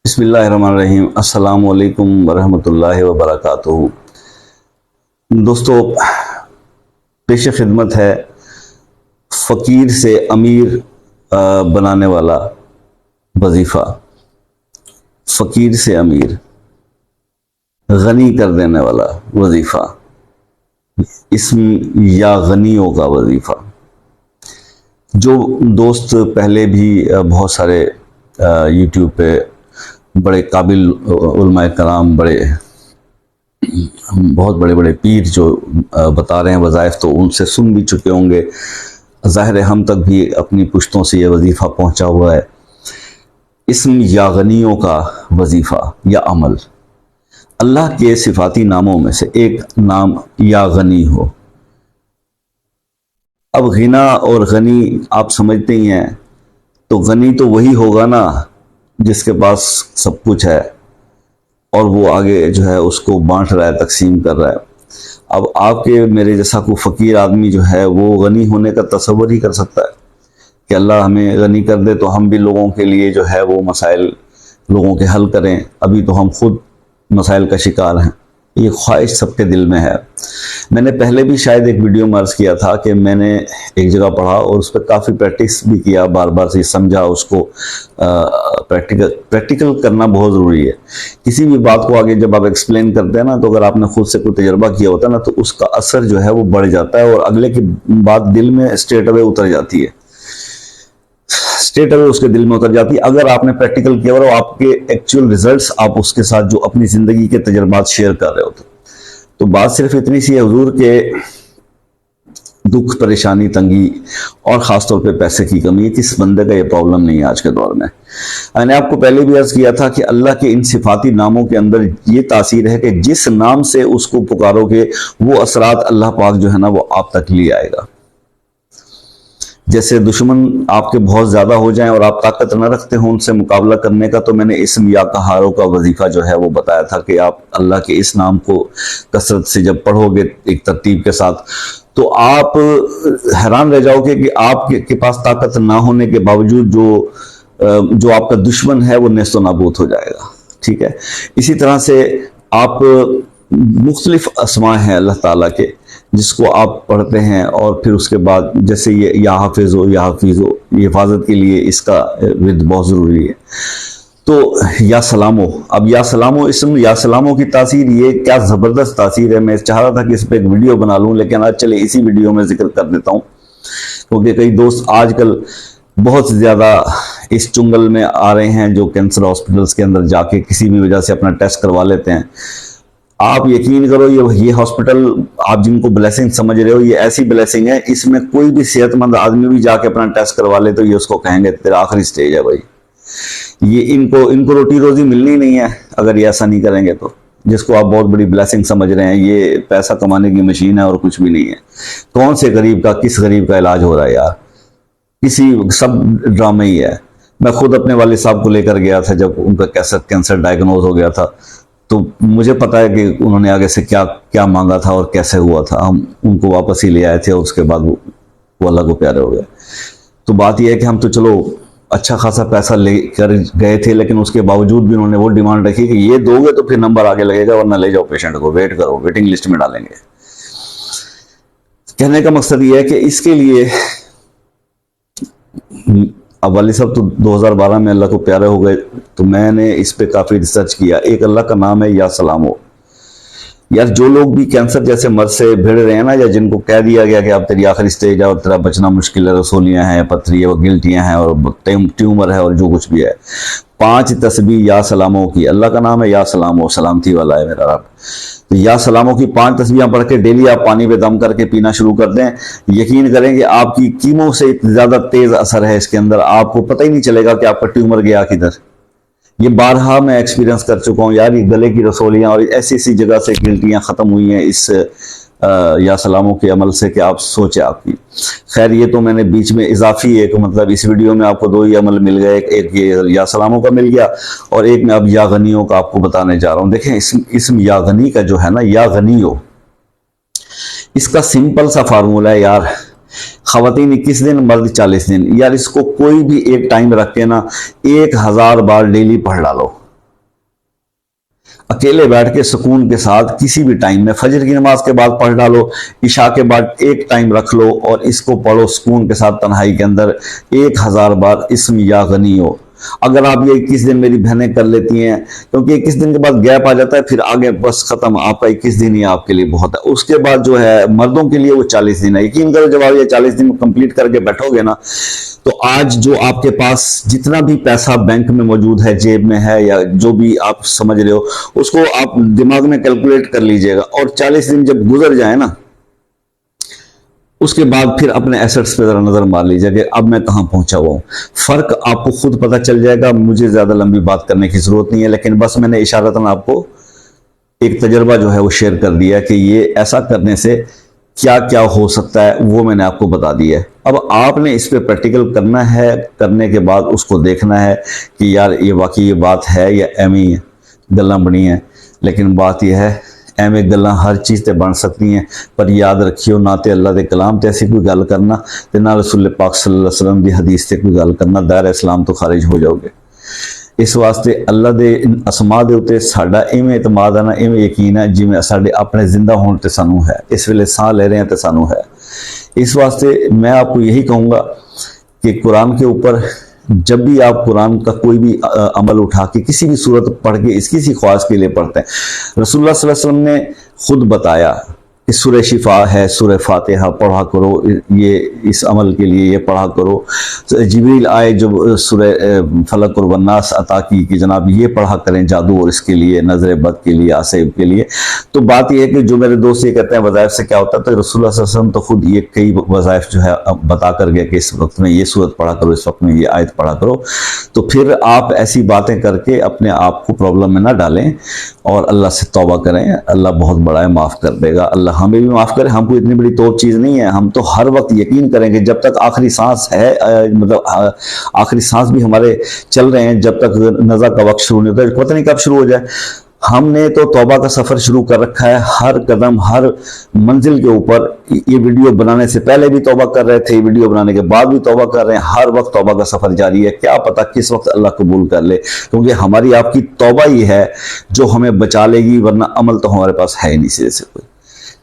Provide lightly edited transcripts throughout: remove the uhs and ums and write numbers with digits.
بسم اللہ الرحمن الرحیم۔ السلام علیکم ورحمۃ اللہ وبرکاتہ۔ دوستو، پیش خدمت ہے فقیر سے امیر بنانے والا وظیفہ، فقیر سے امیر غنی کر دینے والا وظیفہ، اسم یا غنیوں کا وظیفہ۔ جو دوست پہلے بھی بہت سارے یوٹیوب پہ بڑے قابل علماء کرام، بہت بڑے پیر جو بتا رہے ہیں وظائف، تو ان سے سن بھی چکے ہوں گے۔ ظاہر ہے ہم تک بھی اپنی پشتوں سے یہ وظیفہ پہنچا ہوا ہے، اسم یا غنیوں کا وظیفہ یا عمل۔ اللہ کے صفاتی ناموں میں سے ایک نام یا غنی ہو۔ اب غنا اور غنی آپ سمجھتے ہی ہیں، تو غنی تو وہی ہوگا نا جس کے پاس سب کچھ ہے اور وہ آگے جو ہے اس کو بانٹ رہا ہے، تقسیم کر رہا ہے۔ اب آپ کے میرے جیسا کوئی فقیر آدمی جو ہے وہ غنی ہونے کا تصور ہی کر سکتا ہے کہ اللہ ہمیں غنی کر دے تو ہم بھی لوگوں کے لیے جو ہے وہ مسائل لوگوں کے حل کریں؟ ابھی تو ہم خود مسائل کا شکار ہیں۔ یہ خواہش سب کے دل میں ہے۔ میں نے پہلے بھی شاید ایک ویڈیو میں عرض کیا تھا کہ میں نے ایک جگہ پڑھا اور اس پہ کافی پریکٹس بھی کیا، بار بار سے سمجھا، اس کو پریکٹیکل کرنا بہت ضروری ہے۔ کسی بھی بات کو آگے جب آپ ایکسپلین کرتے ہیں نا، تو اگر آپ نے خود سے کوئی تجربہ کیا ہوتا ہے نا، تو اس کا اثر جو ہے وہ بڑھ جاتا ہے اور اگلے کی بات دل میں اسٹریٹ اوے اتر جاتی ہے، اسٹریٹ اوے اس کے دل میں اتر جاتی ہے۔ اگر آپ نے پریکٹیکل کیا اور آپ کے ایکچوئل ریزلٹس آپ اس کے ساتھ جو اپنی زندگی کے تجربات شیئر کر رہے ہوتے، تو بات صرف اتنی سی ہے حضور کہ دکھ، پریشانی، تنگی اور خاص طور پہ پیسے کی کمی ہے، کس بندے کا یہ پرابلم نہیں ہے آج کے دور میں۔ میں نے آپ کو پہلے بھی عرض کیا تھا کہ اللہ کے ان صفاتی ناموں کے اندر یہ تاثیر ہے کہ جس نام سے اس کو پکارو گے وہ اثرات اللہ پاک جو ہے نا وہ آپ تک لے آئے گا۔ جیسے دشمن آپ کے بہت زیادہ ہو جائیں اور آپ طاقت نہ رکھتے ہوں ان سے مقابلہ کرنے کا، تو میں نے اسم یا قہاروں کا وظیفہ جو ہے وہ بتایا تھا کہ آپ اللہ کے اس نام کو کثرت سے جب پڑھو گے ایک ترتیب کے ساتھ، تو آپ حیران رہ جاؤ گے کہ آپ کے پاس طاقت نہ ہونے کے باوجود جو آپ کا دشمن ہے وہ نیست و نابود ہو جائے گا۔ ٹھیک ہے، اسی طرح سے آپ مختلف اسماء ہیں اللہ تعالیٰ کے جس کو آپ پڑھتے ہیں، اور پھر اس کے بعد جیسے یہ یا حافظ ہو، یا حفیظ ہو، یہ حفاظت کے لیے اس کا ورد بہت ضروری ہے۔ تو یا سلامو، اب یا سلامو اسم، یا سلامو کی تاثیر یہ کیا زبردست تاثیر ہے۔ میں چاہ رہا تھا کہ اس پہ ایک ویڈیو بنا لوں، لیکن آج چلے اسی ویڈیو میں ذکر کر دیتا ہوں، کیونکہ کئی دوست آج کل بہت زیادہ اس چنگل میں آ رہے ہیں جو کینسر ہاسپٹلس کے اندر جا کے کسی بھی وجہ سے اپنا ٹیسٹ کروا لیتے ہیں۔ آپ یقین کرو یہ ہاسپٹل آپ جن کو بلیسنگ سمجھ رہے ہو، یہ ایسی بلیسنگ ہے، اس میں کوئی بھی صحت مند آدمی بھی جا کے اپنا ٹیسٹ کروا لے تو یہ اس کو کہیں گے تیرا آخری سٹیج ہے بھائی۔ یہ ان کو روٹی روزی ملنی نہیں ہے اگر یہ ایسا نہیں کریں گے تو۔ جس کو آپ بہت بڑی بلیسنگ سمجھ رہے ہیں، یہ پیسہ کمانے کی مشین ہے اور کچھ بھی نہیں ہے۔ کون سے غریب کا، کس غریب کا علاج ہو رہا ہے یار؟ سب ڈرامے ہی ہے۔ میں خود اپنے والد صاحب کو لے کر گیا تھا جب ان کا کینسر ڈائیگنوز ہو گیا تھا، تو مجھے پتا ہے کہ انہوں نے آگے سے کیا مانگا تھا اور کیسے ہوا تھا۔ ہم ان کو واپس ہی لے آئے تھے اور اس کے بعد وہ اللہ کو پیارے ہو گئے۔ تو بات یہ ہے کہ ہم تو چلو اچھا خاصا پیسہ لے کر گئے تھے، لیکن اس کے باوجود بھی انہوں نے وہ ڈیمانڈ رکھی کہ یہ دو گے تو پھر نمبر آگے لگے گا، ورنہ لے جاؤ پیشنٹ کو، ویٹ کرو، ویٹنگ لسٹ میں ڈالیں گے۔ کہنے کا مقصد یہ ہے کہ اس کے لیے اب والد صاحب تو 2012 میں اللہ کو پیارے ہو گئے، تو میں نے اس پہ کافی ریسرچ کیا۔ ایک اللہ کا نام ہے یا سلامو۔ یار جو لوگ بھی کینسر جیسے مرض سے بھیڑ رہے ہیں نا، یا جن کو کہہ دیا گیا کہ اب تیری آخری سٹیج ہے اور تیرا بچنا مشکل ہے، رسولیاں ہیں، پتھری ہے، وہ گلٹیاں ہیں اور ٹیومر ہے اور جو کچھ بھی ہے، 5 تسبیح یا سلاموں کی، اللہ کا نام ہے یا سلامو، سلامتی والا ہے میرا رب، تو یا سلاموں کی 5 تسبیحاں پڑھ کے ڈیلی آپ پانی پہ دم کر کے پینا شروع کر دیں۔ یقین کریں کہ آپ کی کیمو سے زیادہ تیز اثر ہے اس کے اندر، آپ کو پتہ ہی نہیں چلے گا کہ آپ کا ٹیومر گیا کدھر۔ یہ بارہا میں ایکسپیرینس کر چکا ہوں یار، یہ گلے کی رسولیاں اور ایسی جگہ سے گلٹیاں ختم ہوئی ہیں اس یا سلاموں کے عمل سے کہ آپ سوچیں آپ کی۔ خیر یہ تو میں نے بیچ میں اضافی ایک مطلب اس ویڈیو میں آپ کو 2 ہی عمل مل گئے، ایک یہ یا سلاموں کا مل گیا اور ایک میں اب یا غنیوں کا آپ کو بتانے جا رہا ہوں۔ دیکھیں اسم یا غنی کا جو ہے نا، یا غنیو، اس کا سمپل سا فارمولہ ہے یار، خواتین 21 دن، مرد 40 دن۔ یار اس کو کوئی بھی ایک ٹائم رکھ کے نا 1000 بار ڈیلی پڑھ ڈالو، اکیلے بیٹھ کے سکون کے ساتھ کسی بھی ٹائم میں، فجر کی نماز کے بعد پڑھ ڈالو، عشاء کے بعد ایک ٹائم رکھ لو اور اس کو پڑھو سکون کے ساتھ تنہائی کے اندر 1000 بار اسم یا غنی ہو۔ اگر آپ یہ 21 دن میری بہنیں کر لیتی ہیں، کیونکہ 21 دن کے بعد گیپ آ جاتا ہے، پھر آگے بس ختم، آپ کا 21 دن ہی آپ کے لیے بہت ہے۔ اس کے بعد جو ہے مردوں کے لیے وہ 40 دن ہے۔ یقین کرو جب آپ یہ 40 دن کمپلیٹ کر کے بیٹھو گے نا، تو آج جو آپ کے پاس جتنا بھی پیسہ بینک میں موجود ہے، جیب میں ہے، یا جو بھی آپ سمجھ رہے ہو، اس کو آپ دماغ میں کیلکولیٹ کر لیجئے گا، اور 40 دن جب گزر جائے نا، اس کے بعد پھر اپنے ایسٹس پہ ذرا نظر مار لیجئے کہ اب میں کہاں پہنچا ہوا ہوں۔ فرق آپ کو خود پتہ چل جائے گا، مجھے زیادہ لمبی بات کرنے کی ضرورت نہیں ہے، لیکن بس میں نے اشارتاً آپ کو ایک تجربہ جو ہے وہ شیئر کر دیا کہ یہ ایسا کرنے سے کیا کیا ہو سکتا ہے، وہ میں نے آپ کو بتا دیا ہے۔ اب آپ نے اس پہ پریکٹیکل کرنا ہے، کرنے کے بعد اس کو دیکھنا ہے کہ یار یہ واقعی یہ بات ہے یا ایویں گلاں بنی ہیں۔ لیکن بات یہ ہے ایویں گلاں ہر چیز تے بن سکتی ہیں، پر یاد رکھیو نہ تے اللہ دے کلام تے ایسی کوئی گل کرنا تے نہ رسول پاک صلی اللہ علیہ وسلم دی حدیث تے کوئی گل کرنا، دائرہ اسلام تو خارج ہو جاؤ گے۔ اس واسطے اللہ دے اسماء دے اوتے ساڈا ایویں اعتماد ہے نا، ایویں یقین ہے جویں ساڈے اپنے زندہ ہون تے سانو ہے، اس ویلے ساہ لے رہے ہیں تے سانو ہے۔ اس واسطے میں آپ کو یہی کہوں گا کہ قرآن کے اوپر جب بھی آپ قرآن کا کوئی بھی عمل اٹھا کے کسی بھی صورت پڑھ کے اس کسی خواص کے لیے پڑھتے ہیں، رسول اللہ صلی اللہ علیہ وسلم نے خود بتایا کہ سورہ شفا ہے، سورہ فاتحہ پڑھا کرو، یہ اس عمل کے لیے یہ پڑھا کرو۔ جبریل آئے جب سورہ فلق اور والناس عطا کی کہ جناب یہ پڑھا کریں جادو اور اس کے لیے، نظر بد کے لیے، آسیب کے لیے۔ تو بات یہ ہے کہ جو میرے دوست یہ کہتے ہیں وظائف سے کیا ہوتا ہے، تو رسول اللہ صلی اللہ علیہ وسلم تو خود یہ کئی وظائف جو ہے بتا کر گیا کہ اس وقت میں یہ سورت پڑھا کرو، اس وقت میں یہ آیت پڑھا کرو۔ تو پھر آپ ایسی باتیں کر کے اپنے آپ کو پرابلم میں نہ ڈالیں اور اللہ سے توبہ کریں، اللہ بہت بڑا ہے، معاف کر دے گا۔ اللہ ہمیں بھی معاف کرے، ہم کو اتنی بڑی توپ چیز نہیں ہے، ہم تو ہر وقت یقین کریں کہ جب تک آخری سانس ہے، مطلب آخری سانس بھی ہمارے چل رہے ہیں، جب تک نزا کا وقت شروع نہیں ہوتا ہے، پتہ نہیں کب شروع ہو جائے۔ ہم نے تو توبہ کا سفر شروع کر رکھا ہے، ہر قدم ہر منزل کے اوپر۔ یہ ویڈیو بنانے سے پہلے بھی توبہ کر رہے تھے، ویڈیو بنانے کے بعد بھی توبہ کر رہے ہیں، ہر وقت توبہ کا سفر جاری ہے۔ کیا پتہ کس وقت اللہ قبول کر لے، کیونکہ ہماری آپ کی توبہ ہی ہے جو ہمیں بچا لے گی، ورنہ عمل تو ہمارے پاس ہے ہی نہیں سرے سے کوئی،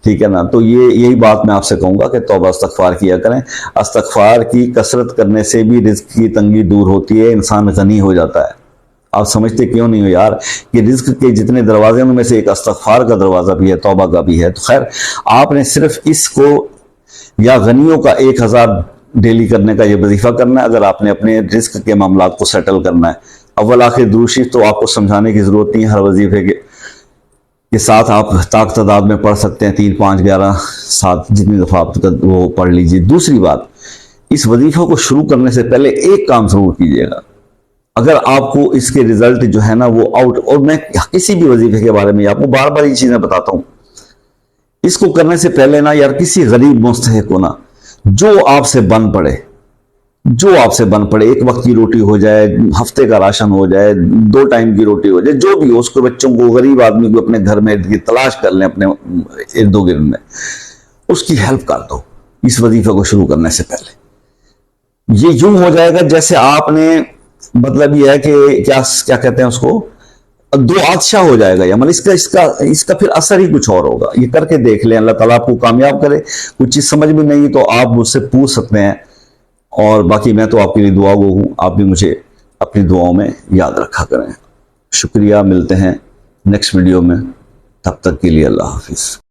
ٹھیک ہے نا۔ تو یہی بات میں آپ سے کہوں گا کہ توبہ استغفار کیا کریں۔ استغفار کی کثرت کرنے سے بھی رزق کی تنگی دور ہوتی ہے، انسان غنی ہو جاتا ہے۔ آپ سمجھتے کیوں نہیں ہو یار کہ رزق کے جتنے دروازے ہیں ان میں سے ایک استغفار کا دروازہ بھی ہے، توبہ کا بھی ہے۔ تو خیر آپ نے صرف اس کو یا غنیوں کا 1000 ڈیلی کرنے کا یہ وظیفہ کرنا ہے، اگر آپ نے اپنے رزق کے معاملات کو سیٹل کرنا ہے۔ اول آخر درود شریف تو آپ کو سمجھانے کی ضرورت نہیں ہے، ہر وظیفے کے ساتھ آپ طاقت تعداد میں پڑھ سکتے ہیں، 3 5 11 7 جتنی دفعہ آپ وہ پڑھ لیجیے۔ دوسری بات، اس وظیفہ کو شروع کرنے سے پہلے ایک کام ضرور کیجیے گا، اگر آپ کو اس کے رزلٹ جو ہے نا وہ آؤٹ، اور میں کسی بھی وظیفے کے بارے میں آپ کو بار بار یہ چیزیں بتاتا ہوں، اس کو کرنے سے پہلے نا یار کسی غریب مستحق کو نا جو آپ سے بن پڑے، ایک وقت کی روٹی ہو جائے، ہفتے کا راشن ہو جائے، 2 ٹائم کی روٹی ہو جائے، جو بھی ہو، اس کو بچوں کو، غریب آدمی کو اپنے گھر میں تلاش کر لیں، اپنے ارد گرد میں اس کی ہیلپ کر دو اس وظیفے کو شروع کرنے سے پہلے۔ یہ یوں ہو جائے گا جیسے آپ نے، مطلب یہ ہے کہ کیا کہتے ہیں اس کو، 2 عطشہ ہو جائے گا، یا مطلب اس کا پھر اثر ہی کچھ اور ہوگا۔ یہ کر کے دیکھ لیں، اللہ تعالیٰ آپ کو کامیاب کرے۔ کچھ چیز سمجھ میں نہیں تو آپ مجھ سے پوچھ سکتے ہیں، اور باقی میں تو آپ کے لیے دعا گو ہوں، آپ بھی مجھے اپنی دعاؤں میں یاد رکھا کریں۔ شکریہ، ملتے ہیں نیکسٹ ویڈیو میں، تب تک کے لیے اللہ حافظ۔